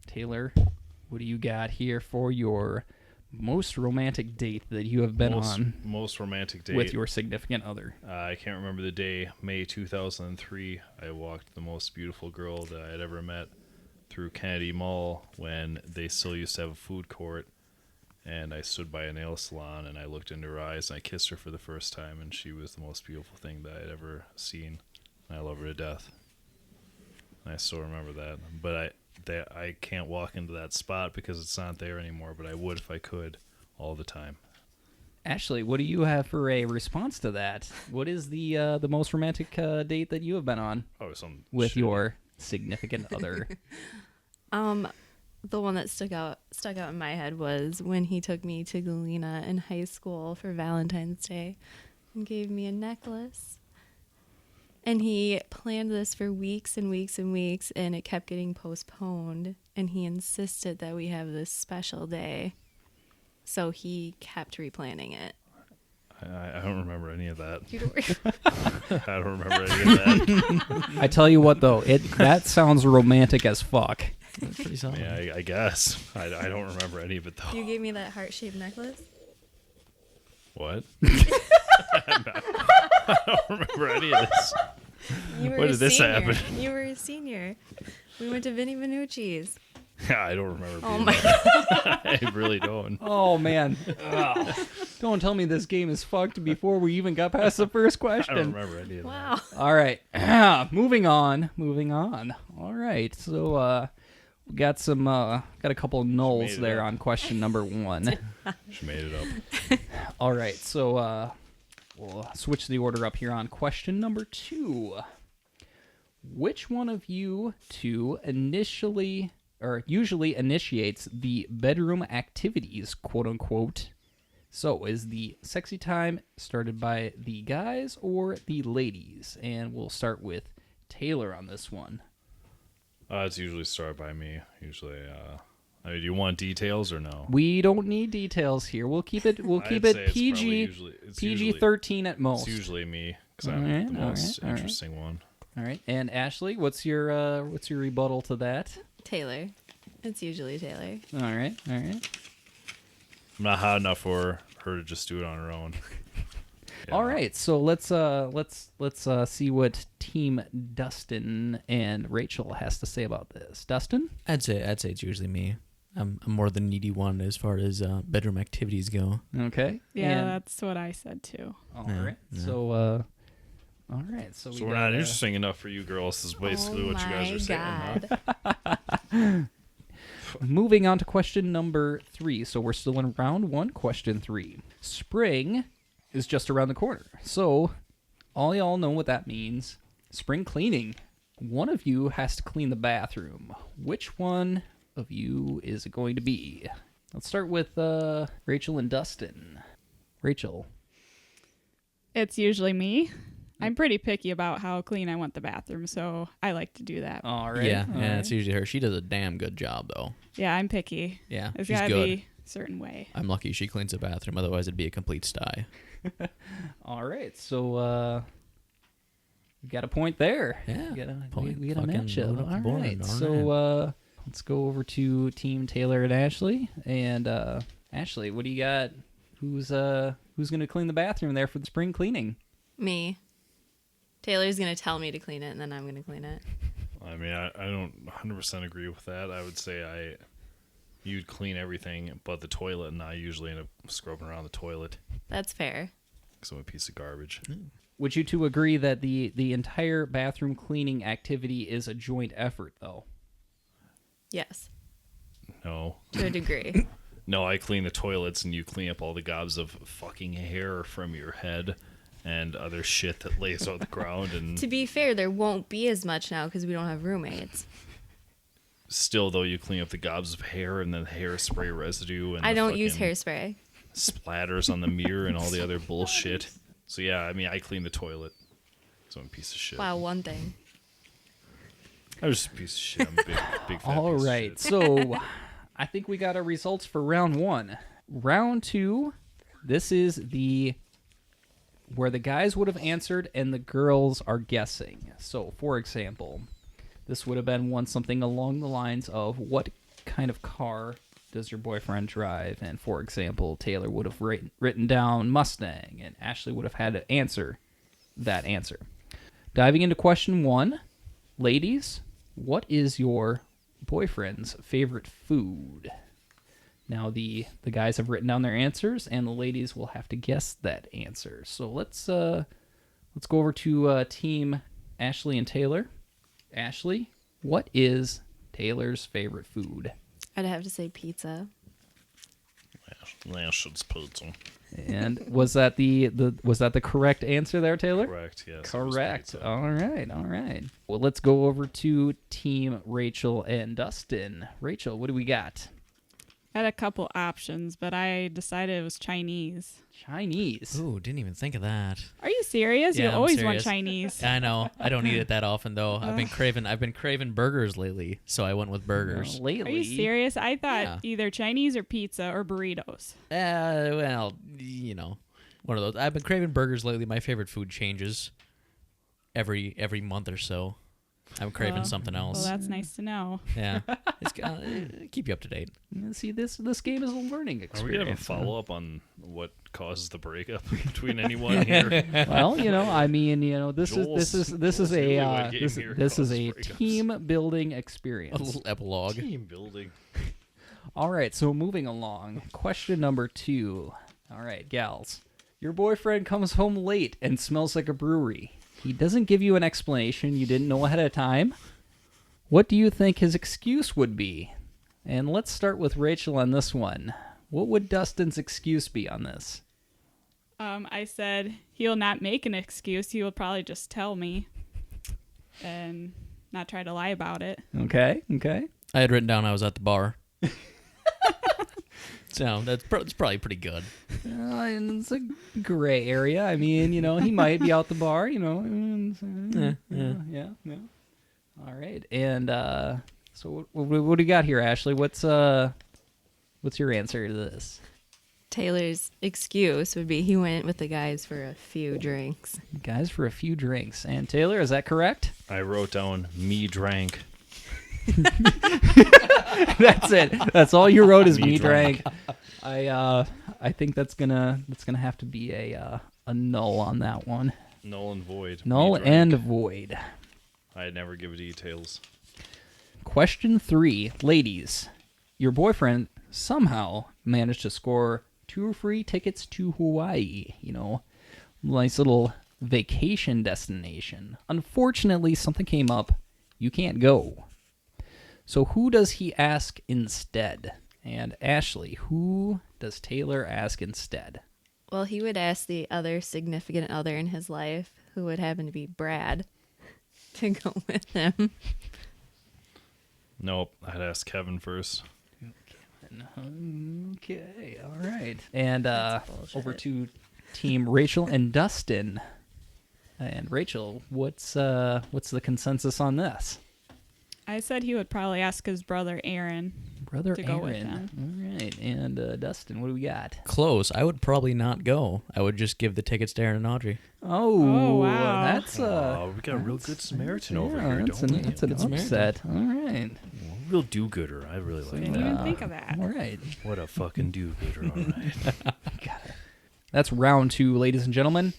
Taylor. What do you got here for your most romantic date that you have been on Most romantic date. with your significant other? I can't remember the day. May 2003. I walked the most beautiful girl that I had ever met through Kennedy Mall when they still used to have a food court. And I stood by a nail salon and I looked into her eyes and I kissed her for the first time, and she was the most beautiful thing that I'd ever seen. And I love her to death. And I still remember that. But I can't walk into that spot because it's not there anymore, but I would if I could all the time. Ashley, what do you have for a response to that? What is the most romantic date that you have been on Oh, some with shit. your significant other? The one that stuck out in my head was when he took me to Galena in high school for Valentine's Day and gave me a necklace. And he planned this for weeks and weeks and weeks, and it kept getting postponed. And he insisted that we have this special day. So he kept replanning it. I don't remember any of that. You don't worry. I don't remember any of that. I tell you what, though, that sounds romantic as fuck. That's pretty solid. Yeah, I guess. I don't remember any of it, though. You gave me that heart-shaped necklace? What? I don't remember any of this. You were When a did this senior. happen? You were a senior. We went to Vinnie Minucci's. I don't remember. Oh being my there. I really don't. Oh, man. Don't tell me this game is fucked before we even got past the first I don't question. remember any of Wow. All right. Moving on. All right. So, We got a couple of nulls made it there up. on question number 1. She made it up. All right, so we'll switch the order up here on question number 2. Which one of you two usually initiates the bedroom activities, quote unquote? So, is the sexy time started by the guys or the ladies? And we'll start with Taylor on this one. It's usually started by me. Usually, do you want details or no? We don't need details here. We'll keep it. We'll keep I'd it say it's PG. probably it's PG 13 at most. It's usually me because All I'm right, the all most right, all right. interesting one. All right. And Ashley, what's your rebuttal to that? Taylor. It's usually Taylor. All right. All right. I'm not hot enough for her to just do it on her own. Yeah. All right. So let's see what Team Dustin and Rachel has to say about this. Dustin? I'd say it's usually me. I'm more the needy one as far as bedroom activities go. Okay. Yeah, And- that's what I said too. all Yeah, right. yeah. So all right. So So we we're got, not interesting enough for you girls. Is basically what you guys are saying. Huh? Moving on to question number 3. So we're still in round 1, question 3. Spring is just around the corner. So all y'all know what that means. Spring cleaning. One of you has to clean the bathroom. Which one of you is it going to be? Let's start with Rachel and Dustin. Rachel. It's usually me. I'm pretty picky about how clean I want the bathroom, so I like to do that. All right. Yeah, all yeah, right. it's usually her. She does a damn good job, though. Yeah, I'm picky. Yeah, It's she's gotta good. be a certain way. I'm lucky she cleans the bathroom. Otherwise, it'd be a complete sty. All right. So we got a point there. Yeah, We got a point. we got a Fucking matchup. load up the All board. right. All So let's go over to Team Taylor and Ashley. And Ashley, what do you got? Who's gonna clean the bathroom there for the spring cleaning? Me. Taylor's going to tell me to clean it, and then I'm going to clean it. I mean, I don't 100% agree with that. I would say you'd clean everything but the toilet, and I usually end up scrubbing around the toilet That's fair. because I'm a piece of garbage. Would you two agree that the entire bathroom cleaning activity is a joint effort, though? Yes, No. to a degree. No, I clean the toilets, and you clean up all the gobs of fucking hair from your head and other shit that lays on the ground. And To be fair, there won't be as much now because we don't have roommates. still, though, you clean up the gobs of hair and then hairspray residue. And I the don't use fucking hairspray. splatters on the mirror and all the other bullshit. So yeah, I mean, I clean the toilet. So I'm a piece of shit. Wow, one thing. I'm just a piece of shit. I'm a big fat All piece right. of shit. So I think we got our results for round 1. Round 2, this is where the guys would have answered and the girls are guessing. So, for example, this would have been something along the lines of, what kind of car does your boyfriend drive? And, for example, Taylor would have written down Mustang, and Ashley would have had to answer that answer. Diving into question 1, ladies, what is your boyfriend's favorite food? Now the guys have written down their answers, and the ladies will have to guess that answer. So let's go over to Team Ashley and Taylor. Ashley, what is Taylor's favorite food? I'd have to say pizza. Ashton's pizza. And was that the correct answer there, Taylor? Correct, yes. it was Correct. pizza. All right. Well, let's go over to Team Rachel and Dustin. Rachel, what do we got? I had a couple options, but I decided it was Chinese. Chinese. Ooh, didn't even think of that. Are you serious? Yeah, You I'm always serious. want Chinese. I know. I don't eat it that often though. I've been craving burgers lately, so I went with burgers. Lately. Are you serious? I thought Yeah. either Chinese or pizza or burritos. Well, you know, one of those. I've been craving burgers lately. My favorite food changes every month or so. I'm craving Well, something else. Well, that's nice to know. Yeah, it's keep you up to date. See, this game is a learning Are experience. we gonna have a follow up on what causes the breakup between anyone here? Well, I mean, this Joel's is a newlywed game here this is a causes breakups. team building A experience. little epilogue. Team building. All right, so moving along. Question number 2. All right, gals. Your boyfriend comes home late and smells like a brewery. He doesn't give you an explanation you didn't know ahead of time. What do you think his excuse would be? And let's start with Rachel on this one. What would Dustin's excuse be on this? I said he'll not make an excuse. He will probably just tell me and not try to lie about it. Okay. I had written down I was at the bar. So that's probably pretty good. It's a gray area. I mean, he might be out the bar, Yeah. All right. And so what do you got here, Ashley? What's your answer to this? Taylor's excuse would be he went with the guys for a few drinks. Guys for a few drinks. And Taylor, is that correct? I wrote down me drank. That's it. That's all you wrote is me drank. I think that's gonna have to be a null on that one. Null and void. Null and void. I never give details. Question 3. Ladies, your boyfriend somehow managed to score 2 free tickets to Hawaii. Nice little vacation destination. Unfortunately, something came up. You can't go. So who does he ask instead? And Ashley, who does Taylor ask instead? Well, he would ask the other significant other in his life, who would happen to be Brad, to go with him. Nope, I'd ask Kevin first. Okay, all right. And over to Team Rachel and Dustin. And Rachel, what's the consensus on this? I said he would probably ask his brother Aaron to go with him. All right. And Dustin, what do we got? Close. I would probably not go. I would just give the tickets to Aaron and Audrey. Oh, wow. That's we got a real good Samaritan over here, that's don't we? That's an upset. All right. Real do-gooder. I really like Didn't that. even think of that. All right. What a fucking do-gooder, all right. Got it. That's round 2, ladies and gentlemen.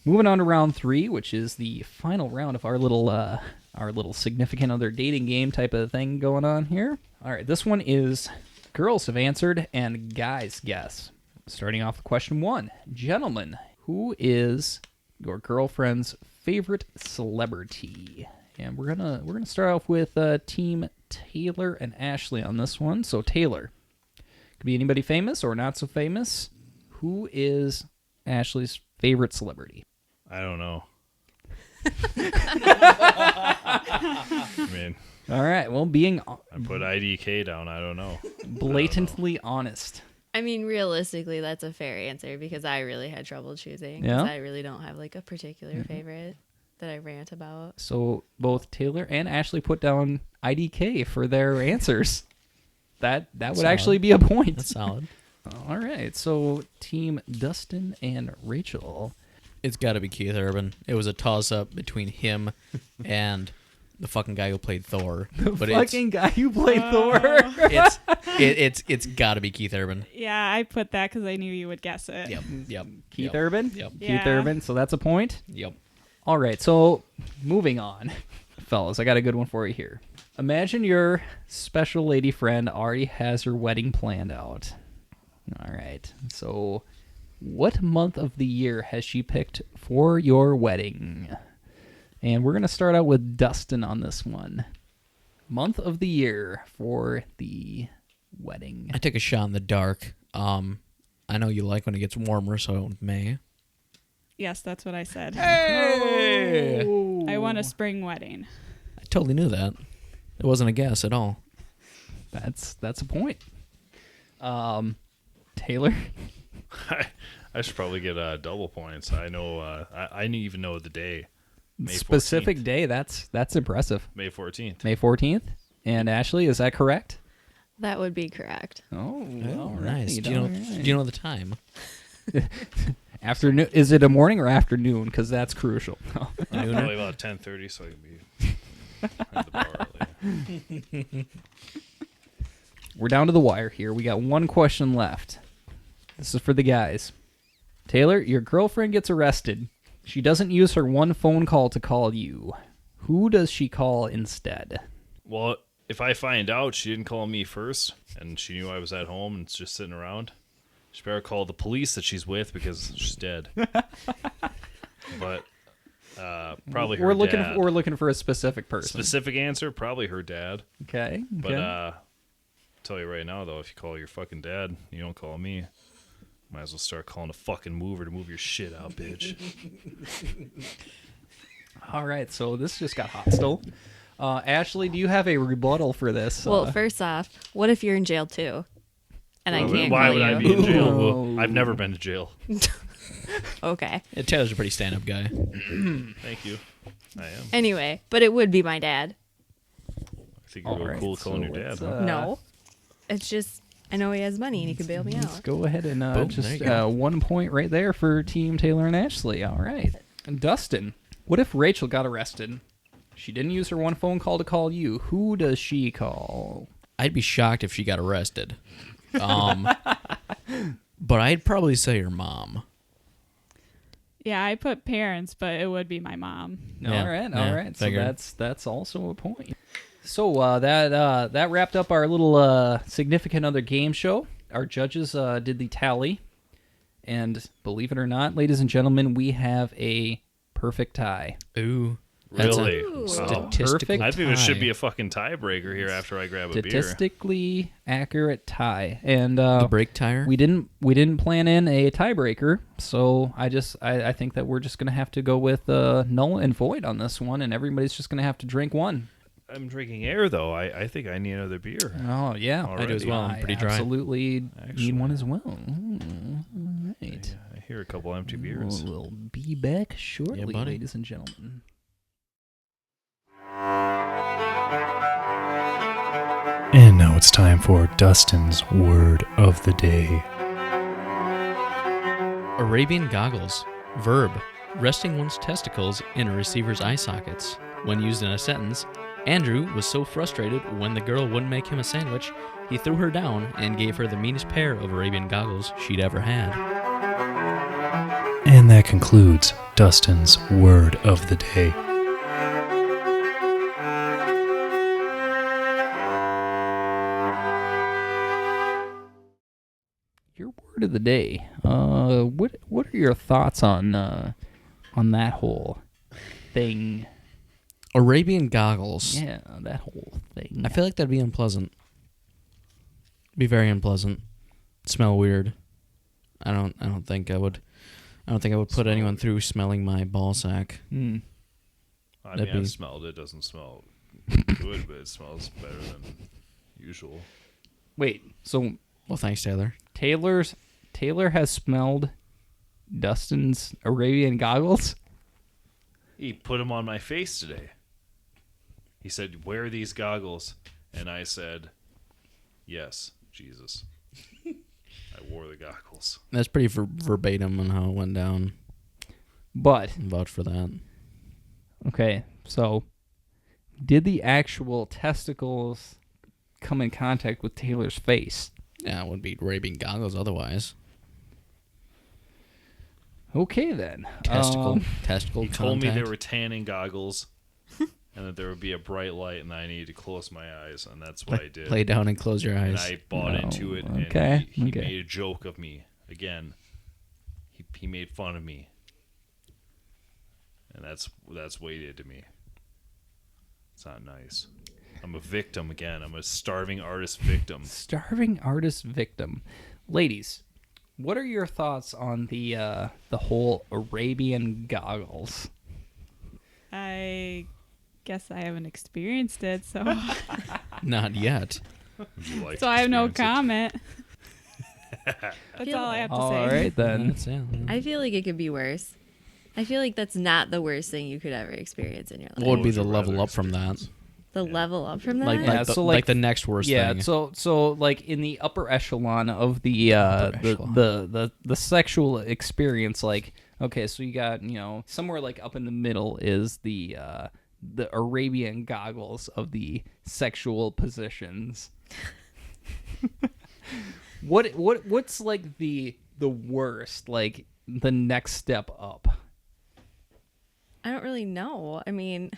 Moving on to round 3, which is the final round of our little significant other dating game type of thing going on here. All right, this one is girls have answered and guys guess. Starting off with question 1. Gentlemen, who is your girlfriend's favorite celebrity? And we're gonna start off with Team Taylor and Ashley on this one. So Taylor, could be anybody famous or not so famous. Who is Ashley's favorite celebrity? I don't know. All right. Well, being I put IDK down. I don't know. blatantly honest. I mean, realistically, that's a fair answer because I really had trouble choosing. Yeah? 'Cause I really don't have like a particular favorite that I rant about. So both Taylor and Ashley put down IDK for their answers. That would Solid. actually be a point. That's solid. All right. So Team Dustin and Rachel. It's got to be Keith Urban. It was a toss-up between him and the fucking guy who played Thor. But Fucking guy who played Thor. it's got to be Keith Urban. Yeah, I put that because I knew you would guess it. Yep. Keith Urban? Yep. Keith Yeah. Urban. So that's a point. Yep. All right, so moving on. Fellas, I got a good one for you here. Imagine your special lady friend already has her wedding planned out. All right, so what month of the year has she picked for your wedding? And we're going to start out with Dustin on this one. Month of the year for the wedding. I take a shot in the dark. I know you like when it gets warmer, so May. Yes, that's what I said. Hey! I want a spring wedding. I totally knew that. It wasn't a guess at all. That's a point. Taylor? I should probably get double points. I know. I didn't even know the day. May 14th. Specific day. That's impressive. May 14th. May 14th. And Ashley, is that correct? That would be correct. Oh, Nice. Do you know the time? Afternoon? Is it a morning or afternoon? Because that's crucial. Probably about 10:30, so I can be at the bar early. We're down to the wire here. We got one question left. This is for the guys. Taylor, your girlfriend gets arrested. She doesn't use her one phone call to call you. Who does she call instead? Well, if I find out she didn't call me first and she knew I was at home and just sitting around, she better call the police that she's with because she's dead. But Probably her We're dad. looking for a specific person. Specific answer, probably her dad. Okay. But tell you right now, though, if you call your fucking dad, you don't call me. Might as well start calling a fucking mover to move your shit out, bitch. All right, so this just got hostile. Ashley, do you have a rebuttal for this? Well, first off, what if you're in jail too? And I can't Why call would you? I be in jail? Ooh. I've never been to jail. Okay. Yeah, Taylor's a pretty stand-up guy. Thank you. I am. Anyway, but it would be my dad. I think you're really Alright, cool calling so your dad. let's, Huh? No. It's just, I know he has money and he could bail me Let's out. go ahead and Boom, there just you go. 1 point right there for Team Taylor and Ashley. All right. And Dustin, what if Rachel got arrested? She didn't use her one phone call to call you. Who does she call? I'd be shocked if she got arrested. But I'd probably say her mom. Yeah, I put parents, but it would be my mom. Yeah, All right. yeah, So figured. that's also a point. So that wrapped up our little significant other game show. Our judges did the tally, and believe it or not, ladies and gentlemen, we have a perfect tie. Ooh. That's a Really? Ooh. statistical Perfect. I think there should tie. be a fucking tiebreaker here after I grab a beer. Statistically accurate tie, and the brake tire. we didn't plan in a tiebreaker, so I think that we're just gonna have to go with null and void on this one, and everybody's just gonna have to drink one. I'm drinking air, though. I think I need another beer. Oh yeah, I do as well. I'm pretty dry. Absolutely Actually. need one as well. All right, I hear a couple empty beers. we'll be back shortly, Yeah, buddy. ladies and gentlemen. And now it's time for Dustin's Word of the Day. Arabian Goggles. Verb. Resting one's testicles in a receiver's eye sockets. When used in a sentence, Andrew was so frustrated when the girl wouldn't make him a sandwich, he threw her down and gave her the meanest pair of Arabian goggles she'd ever had. And that concludes Dustin's Word of the Day. Your word of the day. What are your thoughts on that whole thing? Arabian Goggles. Yeah, that whole thing. I feel like that'd be unpleasant. Be very unpleasant. Smell weird. I don't think I would put anyone through smelling my ball sack. Hmm. I That'd mean, I've be- smelled it. It doesn't smell good, but it smells better than usual. Wait, so Well, thanks, Taylor. Taylor has smelled Dustin's Arabian Goggles? He put them on my face today. He said, "Wear these goggles," and I said, "Yes, Jesus." I wore the goggles. That's pretty verbatim on how it went down. But Vouch for that. okay, so did the actual testicles come in contact with Taylor's face? Yeah, it would be Arabian Goggles otherwise. Okay then. Testicle He told me contact. they were tanning goggles, and that there would be a bright light, and I needed to close my eyes, and that's what I did. Lay down and close your And eyes. I bought No, into it, okay, and he okay. made a joke of me again. He made fun of me, and that's what he did to me. It's not nice. I'm a victim again. I'm a starving artist victim. Starving artist victim. Ladies, what are your thoughts on the whole Arabian Goggles? I guess I haven't experienced it, so Not yet. Would you like so to I have no experience comment. That's all I have to All say. right then. That's, yeah. I feel like it could be worse. I feel like that's not the worst thing you could ever experience in your life. What would be would the you level rather up from that? experience? The level up from that? Like, Yeah, like, the, so, like like- the next worst Yeah, thing. so like in the upper echelon of the echelon. the sexual experience, like okay, so you got somewhere like up in the middle is the Arabian Goggles of the sexual positions. What's like the worst, like the next step up? I don't really know. I mean,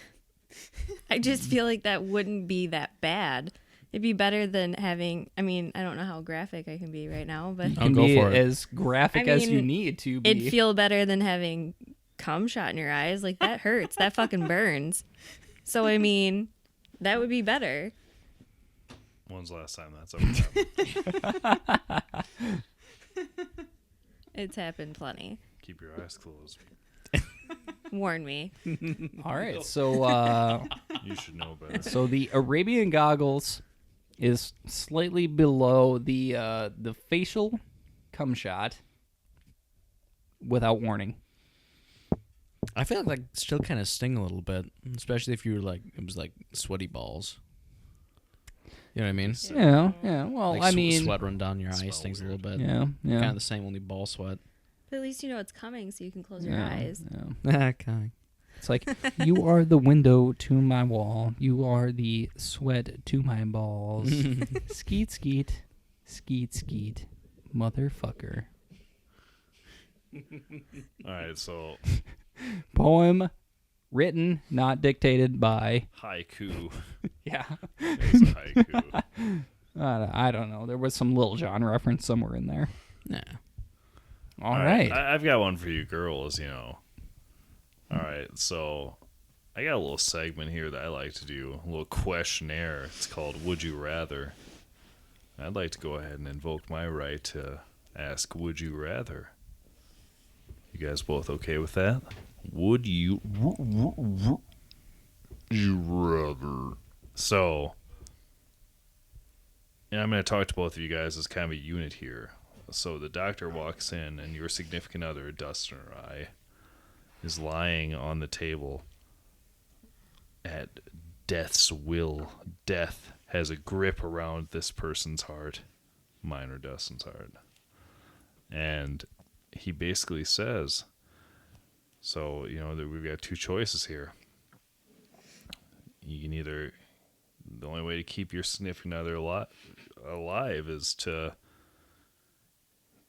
I just feel like that wouldn't be that bad. It'd be better than having, I mean, I don't know how graphic I can be right now, but I'll Can go be for it. as graphic I as you mean, need to be. it'd feel better than having cum shot in your eyes. Like, that hurts. That fucking burns. So, I mean, that would be better. When's the last time that's ever happened? It's happened plenty. Keep your eyes closed. Warn me. All right, so You should know better. so the Arabian Goggles is slightly below the facial cum shot without warning. I feel like still kind of sting a little bit, especially if you were like, it was like sweaty balls. You know what I mean? Yeah. Well, Like I mean, sweat run down your eyes Smells stings a little bit. yeah. Kind of the same, only ball sweat. But at least you know it's coming, so you can close your eyes. Yeah. Okay. It's like, you are the window to my wall. You are the sweat to my balls. Skeet, skeet. Skeet, skeet. Motherfucker. All right, so Poem written, not dictated by... haiku. Yeah. It's a haiku. I don't know. There was some Lil Jon reference somewhere in there. Yeah. All right. I've got one for you girls, All right, so I got a little segment here that I like to do, a little questionnaire. It's called Would You Rather. I'd like to go ahead and invoke my right to ask, would you rather? You guys both okay with that? Would you rather? So, and I'm going to talk to both of you guys as kind of a unit here. So the doctor walks in, and your significant other, Dustin or I, is lying on the table at death's will. Death has a grip around this person's heart, mine or Dustin's heart. And he basically says, so, that we've got two choices here. You can either, the only way to keep your significant other alive is to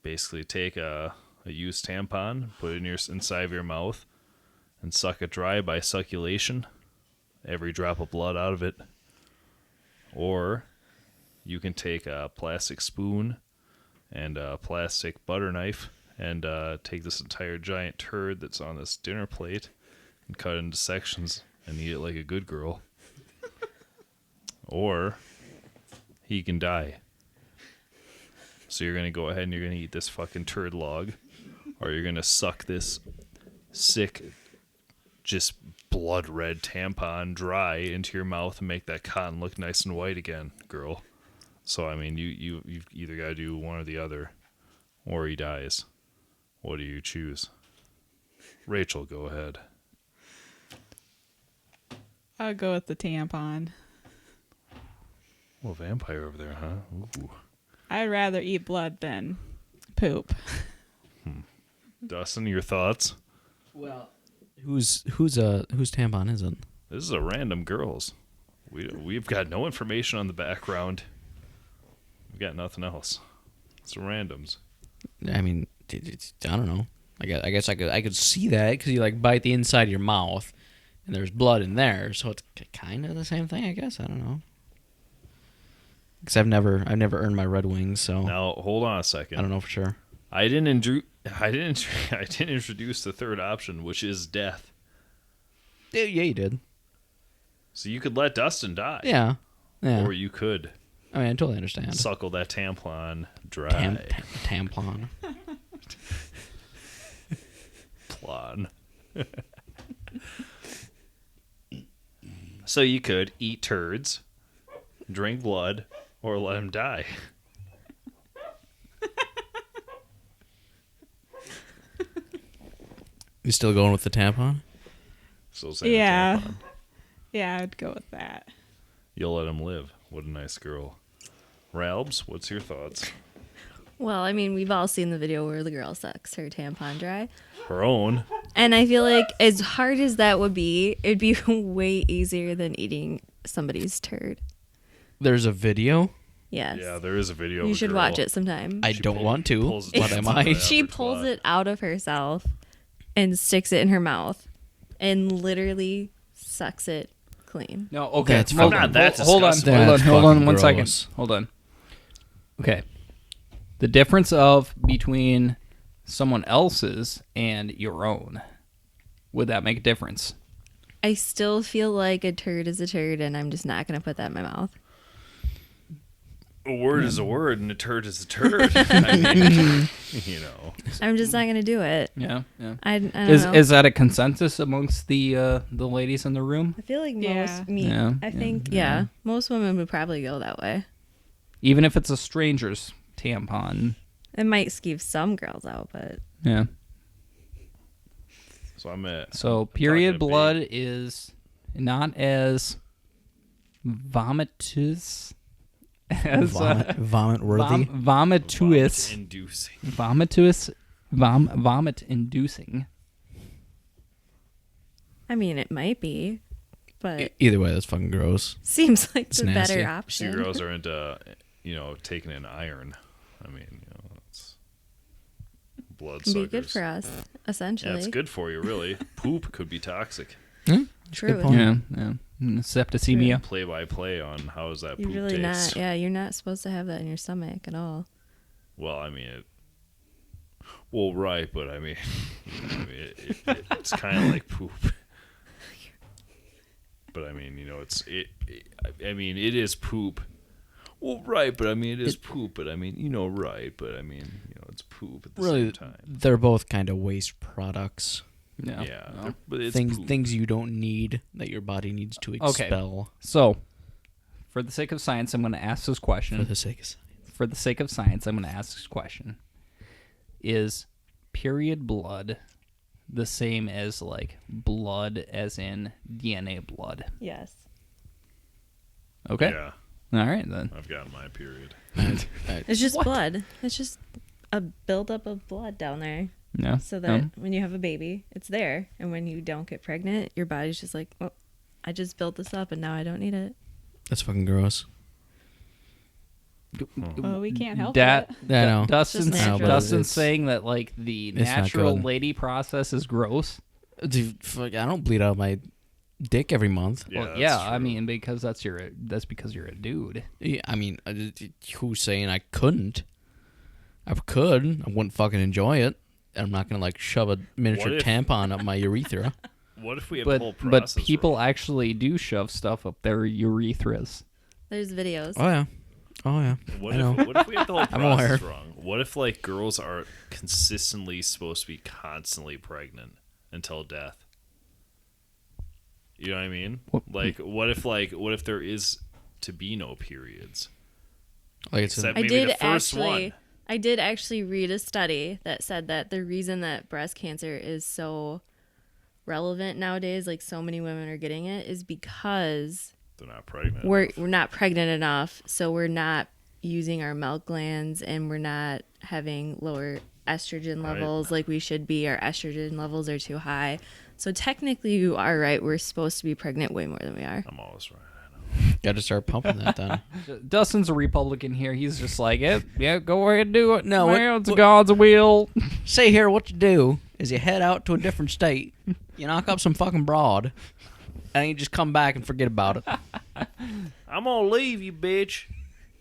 basically take a used tampon, put it inside of your mouth, and suck it dry by succulation, every drop of blood out of it. Or you can take a plastic spoon and a plastic butter knife and take this entire giant turd that's on this dinner plate and cut it into sections and eat it like a good girl. Or he can die. So you're going to go ahead and you're going to eat this fucking turd log, or you're going to suck this sick, just blood red tampon dry into your mouth and make that cotton look nice and white again, girl. So, I mean, you've either got to do one or the other, or he dies. What do you choose? Rachel, go ahead. I'll go with the tampon. Well, vampire over there, huh? Ooh. I'd rather eat blood than poop. Dustin, your thoughts? Well, whose tampon is it? This is a random girl's. We've got no information on the background. We've got nothing else. It's randoms. I mean, I don't know. I guess I could see that because you like bite the inside of your mouth, and there's blood in there, so it's kind of the same thing. I guess I don't know. Because I've never earned my Red Wings, so Now hold on a second. I don't know for sure. I didn't introduce the third option, which is death. Yeah, you did. So you could let Dustin die. Yeah. Or you could I mean, I totally understand. suckle that tampon dry. Tampon. Plon. So you could eat turds, drink blood, or let him die. You still going with the tampon? So say Yeah. tampon. Yeah, I'd go with that. You'll let him live. What a nice girl. Ralbs, what's your thoughts? Well, I mean, we've all seen the video where the girl sucks her tampon dry. Her own. And I feel like as hard as that would be, it'd be way easier than eating somebody's turd. There's a video. Yes. Yeah, there is a video. You of a should girl. watch it sometime. I don't want to, pulls but I it might. out. She average pulls lot. it out of herself and sticks it in her mouth and literally sucks it clean. No, okay. That's hold not on, that hold on, disgusting. hold on, That's hold on fucking 1 second. gross. Hold on. Okay. The difference between someone else's and your own. would that make a difference? I still feel like a turd is a turd, and I'm just not going to put that in my mouth. A word is a word, and a turd is a turd. I mean, you know. I'm just not going to do it. Yeah, yeah. I don't know. Is that a consensus amongst the ladies in the room? I feel like Yeah. I think, most women would probably go that way. Even if it's a stranger's tampon. It might skeeve some girls out, but Yeah. So I'm at. So period blood is not as vomitous as Vomit worthy. vomitous. Inducing. Vomit inducing. I mean, it might be, but Either way, that's fucking gross. seems like It's the nasty. better See, option. girls are into, taking in iron. I mean, it's blood Can suckers. be good for us, essentially. Yeah, it's good for you, really. Poop could be toxic. True. point. Yeah, yeah. Septicemia. Play by play on how does that You're poop really taste. not. Yeah, you're not supposed to have that in your stomach at all. Well, I mean, right, but I mean, it's kind of like poop. But I mean, it is poop. Well, right, but I mean, it is poop. But I mean, right, but I mean, it's poop at the same time. They're both kind of waste products. Yeah. Yeah, but it's Things poop. things you don't need that your body needs to expel. So, for the sake of science, I'm going to ask this question. For the sake of For the sake of science, I'm going to ask this question. Is period blood the same as, like, blood as in DNA blood? Yes. Okay. Yeah, All right, then. I've got my period. It's just blood. It's just a buildup of blood down there. Yeah. So that when you have a baby, it's there. And when you don't get pregnant, your body's just like, well, I just built this up and now I don't need it. That's fucking gross. Well, we can't help that, it. Yeah, I know. Just natural. Dustin's It's- saying that, like, the it's not natural good. lady process is gross. Dude, fuck, I don't bleed out my dick every month. Yeah, Well, that's yeah, I true. mean, because that's because you're a dude. Yeah, I mean, who's saying I couldn't? I could. I wouldn't fucking enjoy it. I'm not gonna like shove a miniature What if- tampon up my urethra. What if we have the whole But process people wrong? actually do shove stuff up their urethras. There's videos. Oh yeah. What I know. if we have the whole I'm aware. process wrong? What if like girls are consistently supposed to be constantly pregnant until death? You know what I mean? What if there is to be no periods? Like it's Except I maybe did the first actually. one. I did actually read a study that said that the reason that breast cancer is so relevant nowadays, like so many women are getting it, is because They're not pregnant. we're not pregnant enough, so we're not using our milk glands and we're not having lower estrogen levels like we should be. Our estrogen levels are too high. So technically you are right. We're supposed to be pregnant way more than we are. I'm always right. got to start pumping that then. Dustin's a Republican here. He's just like, yeah, go ahead and do it. No, well, it's God's will. See here, what you do is you head out to a different state, you knock up some fucking broad, and you just come back and forget about it. I'm gonna leave you, bitch.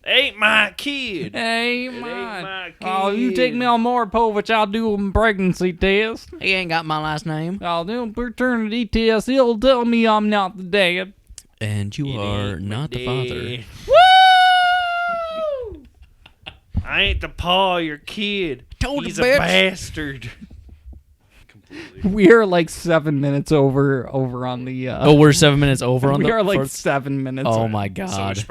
Ain't my kid. Hey, It ain't man. my Oh, you kid. take me on Moripovich, I'll do a pregnancy test. He ain't got my last name. I'll do a paternity test. He'll tell me I'm not the dad. And you are ain't not the my father. dad. I ain't the paw, your kid. Told you, He's bitch. a bastard. Completely. We are like 7 minutes over on the. Oh, we're 7 minutes over on we the are like first- 7 minutes. Oh over. my So god.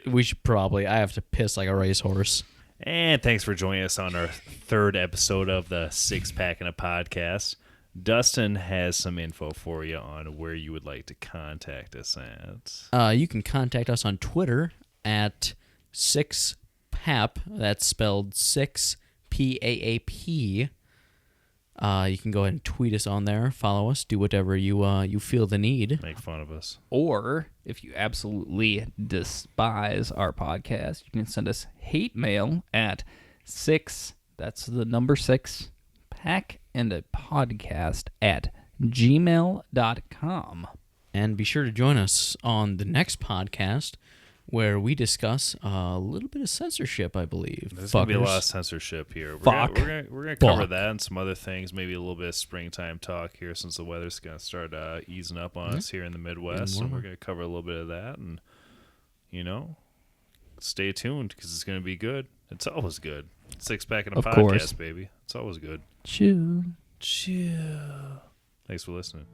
we should probably. I have to piss like a racehorse. And thanks for joining us on our third episode of the Six Pack and a Podcast. Dustin has some info for you on where you would like to contact us at. You can contact us on Twitter at 6PAP. That's spelled 6PAAP. You can go ahead and tweet us on there, follow us, do whatever you feel the need. Make fun of us. Or if you absolutely despise our podcast, you can send us hate mail at 6. That's the number 6. Pack and a podcast at gmail.com. And be sure to join us on the next podcast where we discuss a little bit of censorship, I believe. There's going to be a lot of censorship here. Fuck. We're gonna cover that and some other things, maybe a little bit of springtime talk here since the weather's going to start easing up on us here in the Midwest. And we're going to cover a little bit of that. And, stay tuned because it's going to be good. It's always good. Six Pack and a Podcast, course. baby. It's always good. Chill. Chill. Thanks for listening.